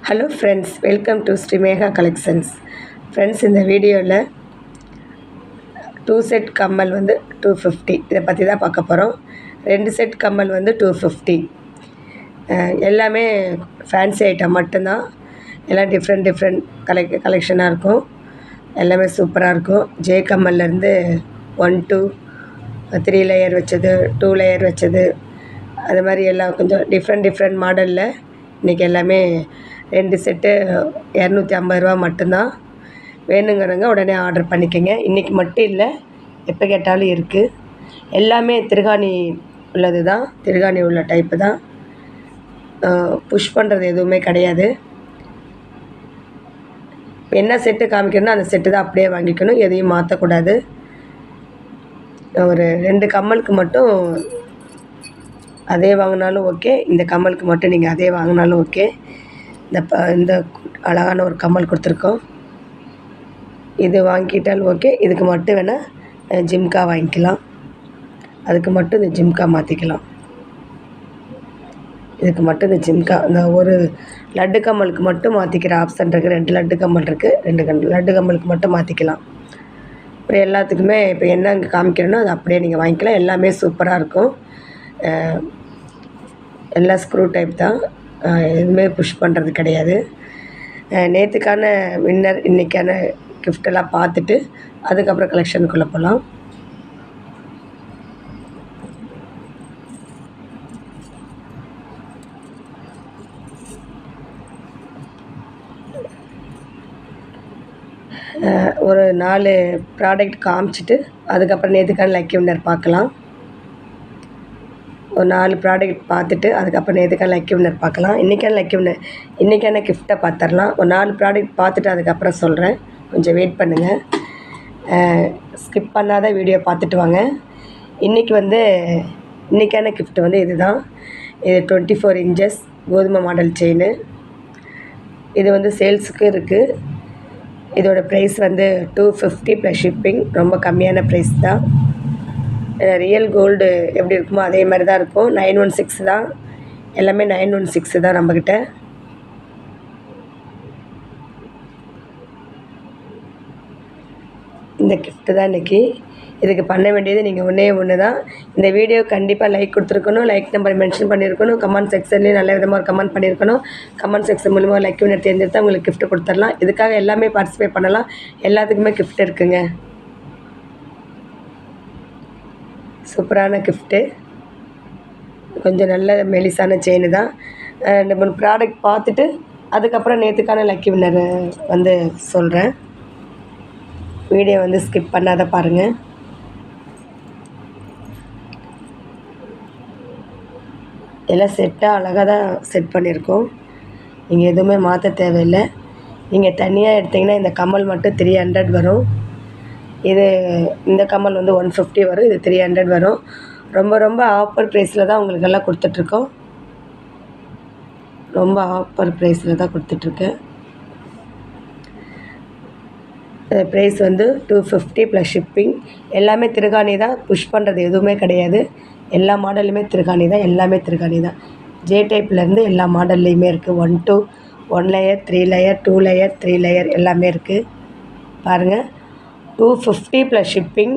Hello friends, welcome to Srimega collections. Friends, இந்த வீடியோவில் 2 set கம்மல் வந்து 250 இதை பற்றி தான் பார்க்க போகிறோம். 2 செட் கம்மல் வந்து 250. எல்லாமே ஃபேன்சி ஐட்டம் மட்டும்தான். எல்லாம் டிஃப்ரெண்ட் கலெக்ஷனாக இருக்கும். எல்லாமே சூப்பராக இருக்கும். ஜே கம்மல்லேருந்து 1 to 3 லேயர் வச்சது, 2 லேயர் வச்சது, அது மாதிரி எல்லாம் கொஞ்சம் டிஃப்ரெண்ட் மாடலில் இன்றைக்கி எல்லாமே 2 செட்டு 250 ரூபா மட்டும்தான். வேணுங்கிறவங்க உடனே ஆர்டர் பண்ணிக்கோங்க. இன்றைக்கி மட்டும் இல்லை, எப்போ கேட்டாலும் இருக்குது. எல்லாமே திருகாணி உள்ளது தான், திருகாணி உள்ள டைப்பு தான். புஷ் பண்ணுறது எதுவுமே கிடையாது. என்ன செட்டு காமிக்கணும்னா அந்த செட்டு தான் அப்படியே வாங்கிக்கணும், எதையும் மாற்றக்கூடாது. ஒரு 2 கம்மலுக்கு மட்டும் அதே வாங்கினாலும் ஓகே, இந்த கம்மலுக்கு மட்டும் நீங்கள் அதே வாங்கினாலும் ஓகே. இந்த அழகான ஒரு கம்மல் கொடுத்துருக்கோம், இது வாங்கிக்கிட்டாலும் ஓகே. இதுக்கு மட்டும் வேணால் ஜிம்கா வாங்கிக்கலாம், அதுக்கு மட்டும் இந்த ஜிம்கா மாற்றிக்கலாம். இதுக்கு மட்டும் இந்த ஜிம்கா, இந்த ஒரு லட்டு கம்மலுக்கு மட்டும் மாற்றிக்கிற ஆப்ஷன் இருக்குது. 2 லட்டு கம்மல் இருக்குது, 2 லட்டு கம்மலுக்கு மட்டும் மாற்றிக்கலாம். அப்புறம் எல்லாத்துக்குமே இப்போ என்ன இங்கே காமிக்கிறேனோ அது அப்படியே நீங்கள் வாங்கிக்கலாம். எல்லாமே சூப்பராக இருக்கும். எல்லாம் ஸ்க்ரூ டைப் தான், எதுவுமே புஷ் பண்ணுறது கிடையாது. நேற்றுக்கான வின்னர் இன்றைக்கான கிஃப்டெல்லாம் பார்த்துட்டு அதுக்கப்புறம் கலெக்ஷனுக்குள்ளே போகலாம். ஒரு 4 ப்ராடக்ட் காமிச்சிட்டு அதுக்கப்புறம் நேற்றுக்கான லக்கி வின்னர் பார்க்கலாம். ஒரு 4 ப்ராடக்ட் பார்த்துட்டு அதுக்கப்புறம் நேற்றுக்கான லக்கி வின்னர் பார்க்கலாம். இன்றைக்கான கிஃப்ட்டை பார்த்துடலாம். ஒரு 4 ப்ராடக்ட் பார்த்துட்டு அதுக்கப்புறம் சொல்கிறேன், கொஞ்சம் வெயிட் பண்ணுங்கள். ஸ்கிப் பண்ணாத வீடியோ பார்த்துட்டு வாங்க. இன்றைக்கான கிஃப்ட் வந்து இது தான். இது 24 இன்ச்சஸ் கோதுமை மாடல் செயின். இது வந்து சேல்ஸுக்கு இருக்குது. இதோட ப்ரைஸ் வந்து 250 ப்ளஸ் ஷிப்பிங். ரொம்ப கம்மியான ப்ரைஸ் தான். ரியல் கோல்டு எப்படி இருக்குமோ அதே மாதிரி தான் இருக்கும். 916 தான், எல்லாமே 916 தான் நம்மக்கிட்ட. இந்த கிஃப்ட்டு தான் இன்றைக்கி. இதுக்கு பண்ண வேண்டியது நீங்கள் ஒன்று தான். இந்த வீடியோ கண்டிப்பாக லைக் கொடுத்துருக்கணும், லைக் நம்பர் மென்ஷன் பண்ணியிருக்கணும், கமெண்ட் செக்ஷன்லேயும் நல்ல விதமாக ஒரு கமெண்ட் பண்ணியிருக்கணும். கமெண்ட் செக்ஷன் மூலமாக லைக் வின்னர் தேர்ந்தெடுத்து உங்களுக்கு கிஃப்ட் கொடுத்துடலாம். இதுக்காக எல்லாமே பார்ட்டிசிபேட் பண்ணலாம், எல்லாத்துக்குமே கிஃப்ட் இருக்குங்க. சூப்பரான கிஃப்ட்டு, கொஞ்சம் நல்ல மெலிசான செயின் தான். 2 ப்ராடக்ட் பார்த்துட்டு அதுக்கப்புறம் நேற்றுக்கான லக்கி வின்னர் வந்து சொல்கிறேன். வீடியோ வந்து ஸ்கிப் பண்ணாத பாருங்கள். எல்லாம் செட்டாக அழகாக தான் செட் பண்ணியிருக்கோம். நீங்கள் எதுவுமே மாற்ற தேவையில்லை. நீங்கள் தனியாக எடுத்திங்கன்னா இந்த கம்மல் மட்டும் 300 வரும். இந்த கம்மல் வந்து 150 வரும், இது 300 வரும். ரொம்ப ஆஃபர் ப்ரைஸில் தான் உங்களுக்கெல்லாம் கொடுத்துட்ருக்கோம். ரொம்ப ஆஃபர் ப்ரைஸில் தான் கொடுத்துட்ருக்கேன். ப்ரைஸ் வந்து 250 ப்ளஸ் ஷிப்பிங். எல்லாமே திருகாணி தான், புஷ் பண்ணுறது எதுவுமே கிடையாது. எல்லா மாடல்லையுமே திருகாணி தான், எல்லாமே திருகாணி தான். ஜே டைப்லேருந்து எல்லா மாடல்லையுமே இருக்குது. 1 to 1 layer, 3 layer, 2 layer, 3 layer எல்லாமே இருக்குது. பாருங்கள், 250 ப்ளஸ் ஷிப்பிங்.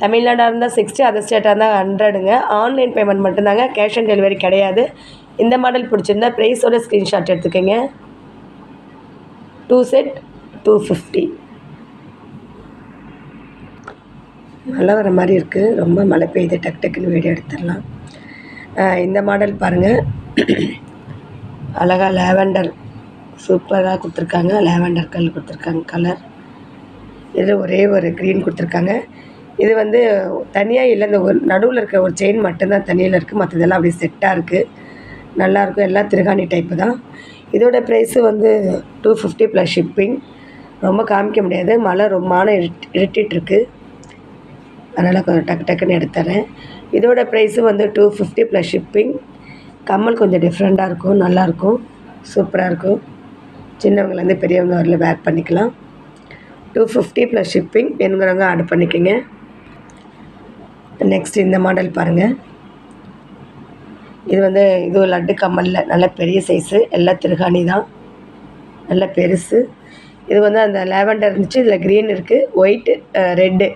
தமிழ்நாடாக இருந்தால் 60, அதர் ஸ்டேட்டாக இருந்தால் 100ங்க. ஆன்லைன் பேமெண்ட் மட்டும்தாங்க, கேஷ் ஆன் டெலிவரி கிடையாது. இந்த மாடல் பிடிச்சிருந்தா ப்ரைஸோட ஸ்க்ரீன்ஷாட் எடுத்துக்கோங்க. 2 செட் 250. மழை வர மாதிரி இருக்குது, ரொம்ப மழை பெய்யுது. டக்குன்னு வீடியோ எடுத்துடலாம். இந்த மாடல் பாருங்கள், அழகாக லேவெண்டர் சூப்பராக கொடுத்துருக்காங்க. லேவெண்டர் கல் கொடுத்துருக்காங்க கலர். இது ஒரே ஒரு க்ரீன் கொடுத்துருக்காங்க. இது வந்து தனியாக இல்லை, இந்த ஒரு நடுவில் இருக்க ஒரு செயின் மட்டும்தான் தனியில் இருக்குது, மற்றதெல்லாம் அப்படியே செட்டாக இருக்குது, நல்லாயிருக்கும். எல்லாம் திருகாணி டைப்பு தான். இதோட ப்ரைஸு வந்து 250 ப்ளஸ் ஷிப்பிங். ரொம்ப காமிக்க முடியாது, மழை ரொம்ப இருட்டிகிட்ருக்கு, அதனால் கொஞ்சம் டக்குன்னு எடுத்துறேன். இதோட ப்ரைஸு வந்து 250 ப்ளஸ் ஷிப்பிங். கம்மல் கொஞ்சம் டிஃப்ரெண்ட்டாக இருக்கும், நல்லாயிருக்கும், சூப்பராக இருக்கும். சின்னவங்கலேருந்து பெரியவங்க வரல வேர் பண்ணிக்கலாம். 250 ப்ளஸ் ஷிப்பிங். வேணுங்கிறவங்க ஆர்டர் பண்ணிக்கோங்க. நெக்ஸ்ட் இந்த மாடல் பாருங்கள். இது வந்து லட்டு கம்மலில் நல்ல பெரிய சைஸு, எல்லாம் திருகாணி தான். நல்ல பெருசு. இது வந்து அந்த லாவெண்டர் இருந்துச்சு, இதில் க்ரீன் இருக்குது, ஒயிட்டு, ரெட்டு.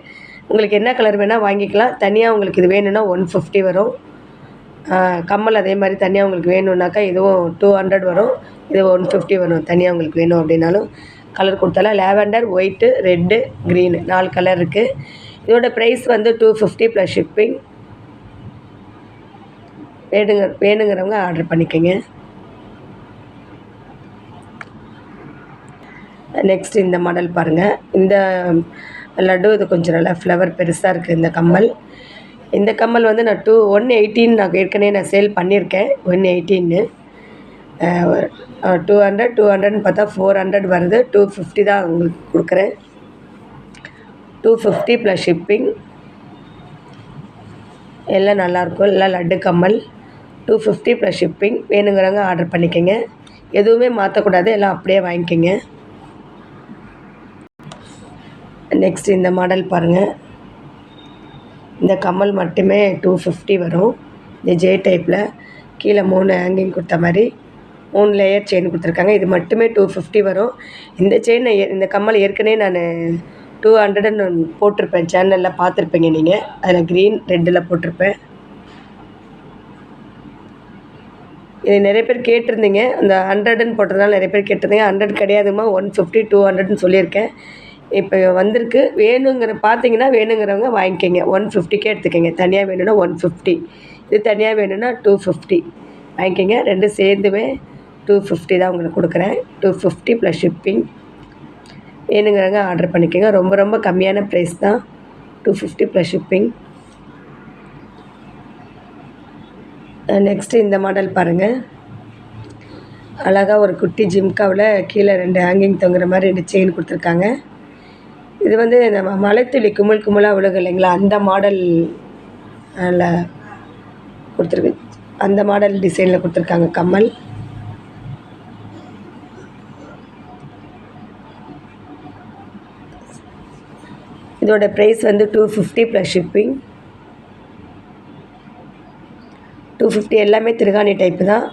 உங்களுக்கு என்ன கலர் வேணால் வாங்கிக்கலாம். தனியாக உங்களுக்கு இது வேணும்னா 150 வரும். கம்மல் அதே மாதிரி தனியாக உங்களுக்கு வேணும்னாக்கா இதுவும் 200 வரும், இது 150 வரும். தனியாக உங்களுக்கு வேணும் அப்படின்னாலும் கலர் கொடுத்தாலும். Lavender, white, red, green 4 colour இருக்குது. இதோட ப்ரைஸ் வந்து 250 ப்ளஸ் ஷிப்பிங். வேணுங்கிறவங்க ஆர்டர் பண்ணிக்கோங்க. நெக்ஸ்ட் இந்த மாடல் பாருங்கள். இந்த லட்டு இது கொஞ்சம் நல்லா ஃப்ளவர் பெருசாக இருக்குது இந்த கம்மல். இந்த கம்மல் வந்து நான் 118 நான் ஏற்கனவே சேல் பண்ணியிருக்கேன். 118 200 பார்த்தா 400 வருது. 250 தான் உங்களுக்கு கொடுக்குறேன். 250 ப்ளஸ் ஷிப்பிங். எல்லாம் நல்லாயிருக்கும், எல்லாம் லட்டு கம்மல். 250 ப்ளஸ் ஷிப்பிங். வேணுங்கிறவங்க ஆர்டர் பண்ணிக்கோங்க. எதுவுமே மாற்றக்கூடாது, எல்லாம் அப்படியே வாங்கிக்கோங்க. நெக்ஸ்ட் இந்த மாடல் பாருங்கள். இந்த கம்மல் மட்டுமே 250 வரும். இந்த ஜே டைப்பில் கீழே 3 ஹேங்கிங் கொடுத்த மாதிரி 3 லேயர் செயின் கொடுத்துருக்காங்க. இது மட்டுமே 250 வரும். இந்த கம்மல் ஏற்கனவே நான் 200 போட்டிருப்பேன், சேனலில் பார்த்துருப்பீங்க நீங்கள். அதில் க்ரீன் ரெட்டில் போட்டிருப்பேன். இது நிறைய பேர் கேட்டிருந்தீங்க. அந்த 100ன்னு போட்டதுனால நிறைய பேர் கேட்டிருந்தீங்க. 100 கிடையாதுமா, 150 200ன்னு சொல்லியிருக்கேன். இப்போ வந்திருக்கு. பார்த்தீங்கன்னா வேணுங்கிறவங்க வாங்கிக்கோங்க. 150க்கே எடுத்துக்கோங்க. தனியாக வேணும்னா 150, இது தனியாக வேணும்னா 250 வாங்கிக்கோங்க. ரெண்டும் சேர்ந்துமே 250 தான் உங்களுக்கு கொடுக்குறேன். 250 ப்ளஸ் ஷிப்பிங். வேணுங்கிறவங்க ஆர்டர் பண்ணிக்கோங்க. ரொம்ப ரொம்ப கம்மியான ப்ரைஸ் தான். 250 ப்ளஸ் ஷிப்பிங். நெக்ஸ்ட்டு இந்த மாடல் பாருங்கள். அழகாக ஒரு குட்டி ஜிம்காவில் கீழே 2 ஹேங்கிங் தொங்குற மாதிரி 2 செயின் கொடுத்துருக்காங்க. இது வந்து நம்ம மலைத்துளி குமிழ் குமிழாக விழுகு இல்லைங்களா, அந்த மாடலில் கொடுத்துருக்கு. அந்த மாடல் டிசைனில் கொடுத்துருக்காங்க கம்மல். இதோட ப்ரைஸ் வந்து 250 ப்ளஸ் ஷிப்பிங். 250 எல்லாமே திருகாணி டைப்பு தான்.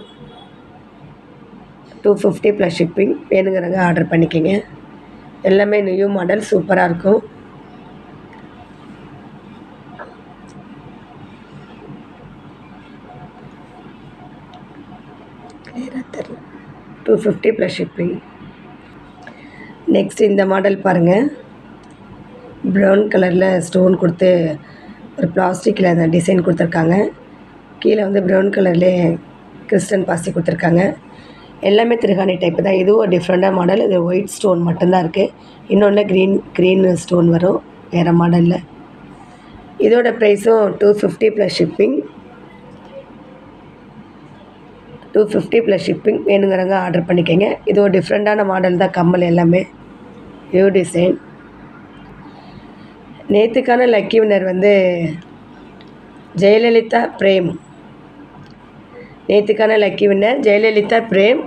250 ப்ளஸ் ஷிப்பிங். வேணுங்கிறவங்க ஆர்டர் பண்ணிக்கோங்க. எல்லாமே நியூ மாடல், சூப்பராக இருக்கும். கிளியராக தெரியல. 250 ப்ளஸ் ஷிப்பிங். நெக்ஸ்ட் இந்த மாடல் பாருங்கள். ப்ரௌன் கலரில் ஸ்டோன் கொடுத்து ஒரு பிளாஸ்டிக்கில் அந்த டிசைன் கொடுத்துருக்காங்க. கீழே வந்து ப்ரௌன் கலர்லேயே கிறிஸ்டன் பாசி கொடுத்துருக்காங்க. எல்லாமே திருகாணி டைப்பு தான். இதுவும் டிஃப்ரெண்ட்டாக மாடல். இது ஒயிட் ஸ்டோன் மட்டும்தான் இருக்குது. இன்னொன்று க்ரீன் ஸ்டோன் வரும் வேறு மாடலில். இதோட ப்ரைஸும் 250 ப்ளஸ் ஷிப்பிங். 250 plus shipping. வேணுங்கிறவங்க ஆர்டர் பண்ணிக்கோங்க. இது ஒரு டிஃப்ரெண்ட்டான மாடல் தான் கம்மல் எல்லாமே. New design. நேற்றுக்கான லக்கி வின்னர் வந்து ஜெயலலிதா பிரேம். நேற்றுக்கான lucky winner Jayalalitha Prem.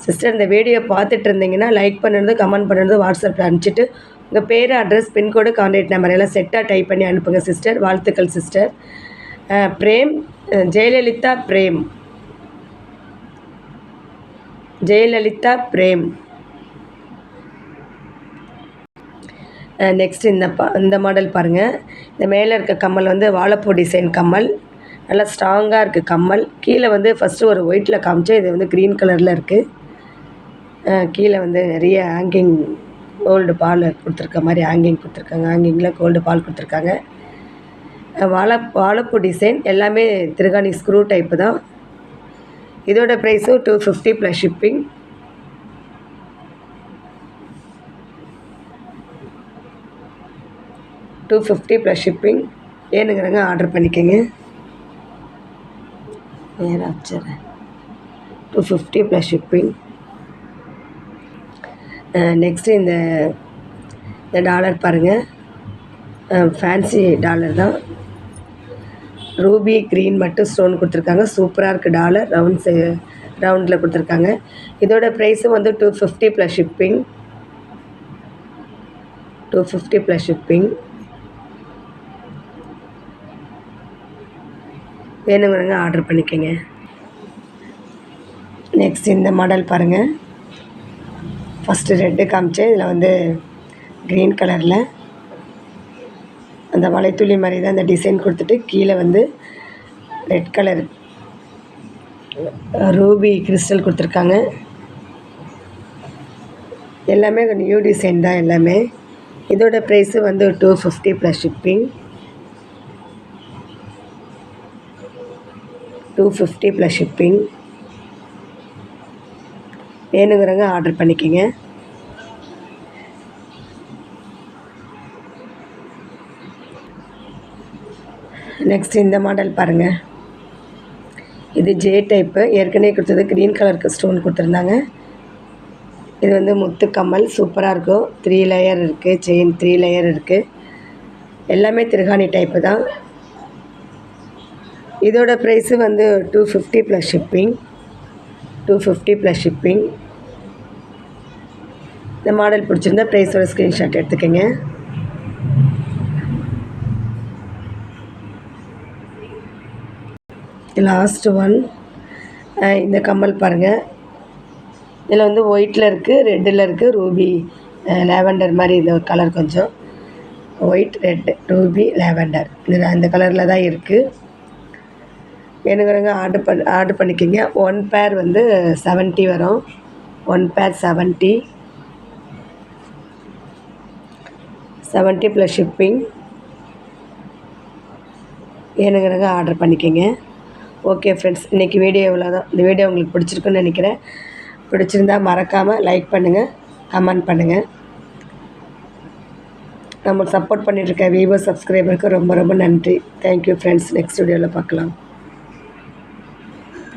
Sister, இந்த வீடியோ பார்த்துட்டு இருந்தீங்கன்னா லைக் பண்ணுறது, கமெண்ட் பண்ணுறது, வாட்ஸ்அப்பில் அனுப்பிச்சிட்டு உங்கள் பேர், அட்ரஸ், பின்கோடு, கான்டாக்ட் நம்பர் எல்லாம் செட்டாக டைப் பண்ணி அனுப்புங்க சிஸ்டர். வாழ்த்துக்கள் sister. Frame, Jayalalithaa frame, Jayalalithaa frame. Next இந்த மாடல் பாருங்கள். இந்த மேலே இருக்க கம்மல் வந்து வாழைப்பூ டிசைன் கம்மல். நல்லா ஸ்ட்ராங்காக இருக்குது கம்மல். கீழே வந்து ஃபஸ்ட்டு ஒரு ஒயிட்டில் காமிச்சேன். இது வந்து க்ரீன் கலரில் இருக்குது. கீழே வந்து நிறைய ஹேங்கிங் கோல்டு பால் கொடுத்துருக்க மாதிரி ஹேங்கிங் கொடுத்துருக்காங்க. ஹேங்கிங்கில் கோல்டு பால் கொடுத்துருக்காங்க. வாழைப்பூ டிசைன். எல்லாமே திருகாணி ஸ்க்ரூ டைப்பு தான். இதோட ப்ரைஸும் 250 ப்ளஸ் ஷிப்பிங். $250 plus shipping. வேணுங்கிறவங்க ஆர்டர் பண்ணிக்கோங்க. வேறு வச்சுறேன். 250 ப்ளஸ் ஷிப்பிங். நெக்ஸ்ட்டு இந்த டாலர் பாருங்கள். ஃபேன்சி டாலர் தான். ரூபி க்ரீன் மட்டும் ஸ்டோன் கொடுத்துருக்காங்க. சூப்பராக இருக்குது டாலர். ரவுண்டில் கொடுத்துருக்காங்க. இதோட ப்ரைஸும் வந்து 250 ப்ளஸ் ஷிப்பிங். 250 plus shipping. வேணுங்கிறவங்க ஆர்டர் பண்ணிக்கோங்க. நெக்ஸ்ட் இந்த மாடல் பாருங்கள். ஃபஸ்ட்டு ரெட்டு காமிச்சேன். இதில் வந்து க்ரீன் கலரில் அந்த வளைத்துளி மாதிரி தான் அந்த டிசைன் கொடுத்துட்டு கீழே வந்து ரெட் கலர் ரூபி கிறிஸ்டல் கொடுத்துருக்காங்க. எல்லாமே நியூ டிசைன் தான் எல்லாமே. இதோட ப்ரைஸு வந்து 250 ப்ளஸ் ஷிப்பிங். 250 plus shipping. வேணுங்கிறவங்க ஆர்டர் பண்ணிக்கோங்க. நெக்ஸ்ட் இந்த மாடல் பாருங்கள். இது ஜே டைப்பு. ஏற்கனவே கொடுத்தது க்ரீன் கலருக்கு ஸ்டோன் கொடுத்துருந்தாங்க. இது வந்து முத்து கம்மல் சூப்பராக இருக்கும். 3 லேயர் இருக்குது. செயின் 3 லேயர் இருக்குது. எல்லாமே திருகாணி டைப்பு தான். இதோட ப்ரைஸு வந்து 250 ப்ளஸ் ஷிப்பிங். 250 plus shipping. இந்த மாடல் பிடிச்சிருந்தா ப்ரைஸோட ஸ்க்ரீன்ஷாட் எடுத்துக்கோங்க. லாஸ்ட் ஒன் இந்த கம்மல் பாருங்கள். இதில் வந்து ஒயிட்டில் இருக்குது, ரெட்டில் இருக்குது, ரூபி லேவெண்டர் மாதிரி இந்த கலர் கொஞ்சம் ஒயிட் ரெட் ரூபி லேவெண்டர் இந்த கலரில் தான் இருக்குது. வேணுங்கிறவங்க ஆர்டர் பண்ணிக்கோங்க. 1 பேர் வந்து 70 வரும். 1 பேர் 70 ப்ளஸ் ஷிப்பிங். வேணுங்கிறவங்க ஆர்டர் பண்ணிக்கோங்க. ஓகே ஃப்ரெண்ட்ஸ், இன்றைக்கி வீடியோ இவ்வளோதான். இந்த வீடியோ உங்களுக்கு பிடிச்சிருக்குன்னு நினைக்கிறேன். பிடிச்சிருந்தால் மறக்காமல் லைக் பண்ணுங்கள், கமெண்ட் பண்ணுங்கள். நம்ம சப்போர்ட் பண்ணிகிட்ருக்க வியூவர்ஸ் சப்ஸ்கிரைபருக்கு ரொம்ப ரொம்ப நன்றி. Thank you friends. நெக்ஸ்ட் வீடியோவில் பார்க்கலாம்.